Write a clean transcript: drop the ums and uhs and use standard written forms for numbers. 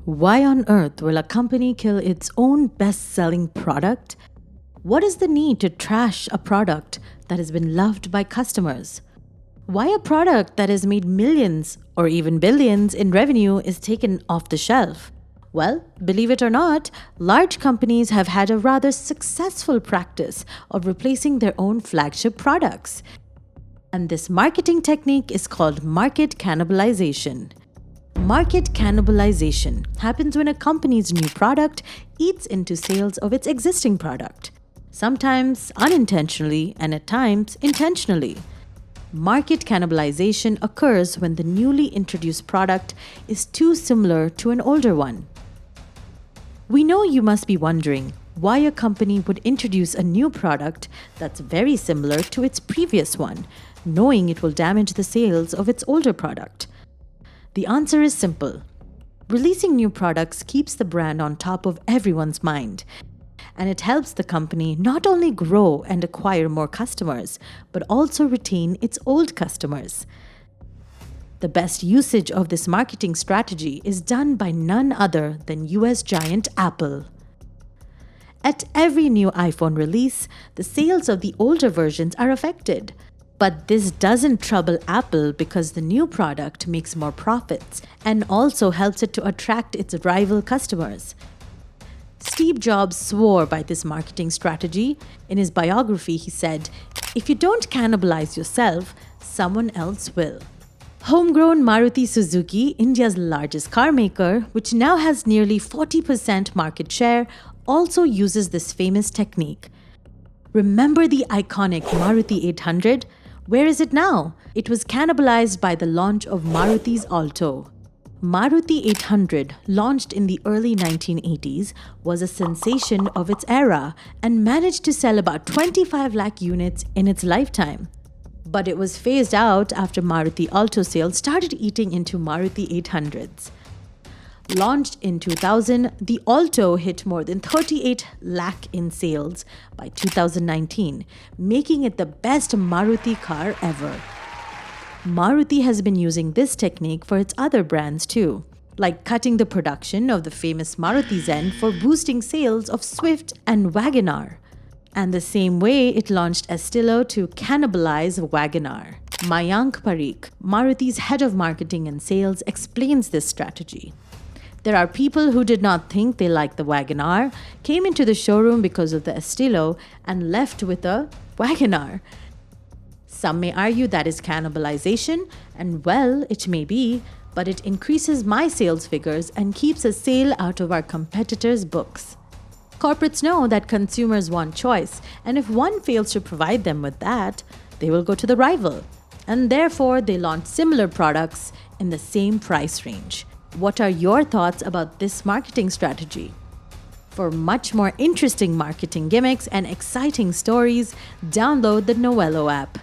Why on earth will a company kill its own best-selling product? What is the need to trash a product that has been loved by customers? Why a product that has made millions or even billions in revenue is taken off the shelf? Well, believe it or not, large companies have had a rather successful practice of replacing their own flagship products. And this marketing technique is called market cannibalization. Market cannibalization happens when a company's new product eats into sales of its existing product, sometimes unintentionally and at times intentionally. Market cannibalization occurs when the newly introduced product is too similar to an older one. We know you must be wondering why a company would introduce a new product that's very similar to its previous one, knowing it will damage the sales of its older product. The answer is simple. Releasing new products keeps the brand on top of everyone's mind, and it helps the company not only grow and acquire more customers, but also retain its old customers. The best usage of this marketing strategy is done by none other than US giant Apple. At every new iPhone release, the sales of the older versions are affected. But this doesn't trouble Apple because the new product makes more profits and also helps it to attract its rival customers. Steve Jobs swore by this marketing strategy. In his biography, he said, "If you don't cannibalize yourself, someone else will." Homegrown Maruti Suzuki, India's largest car maker, which now has nearly 40% market share, also uses this famous technique. Remember the iconic Maruti 800? Where is it now? It was cannibalized by the launch of Maruti's Alto. Maruti 800, launched in the early 1980s, was a sensation of its era and managed to sell about 25 lakh units in its lifetime. But it was phased out after Maruti Alto sales started eating into Maruti 800s. Launched in 2000, the Alto hit more than 38 lakh in sales by 2019, making it the best Maruti car ever. Maruti has been using this technique for its other brands too, like cutting the production of the famous Maruti Zen for boosting sales of Swift and WagonR. And the same way it launched Estilo to cannibalize WagonR. Mayank Parikh, Maruti's head of marketing and sales, explains this strategy. There are people who did not think they liked the WagonR, came into the showroom because of the Estilo, and left with a WagonR. Some may argue that is cannibalization, and well, it may be, but it increases my sales figures and keeps a sale out of our competitors' books. Corporates know that consumers want choice, and if one fails to provide them with that, they will go to the rival. And therefore, they launch similar products in the same price range. What are your thoughts about this marketing strategy? For much more interesting marketing gimmicks and exciting stories, download the Knowello app.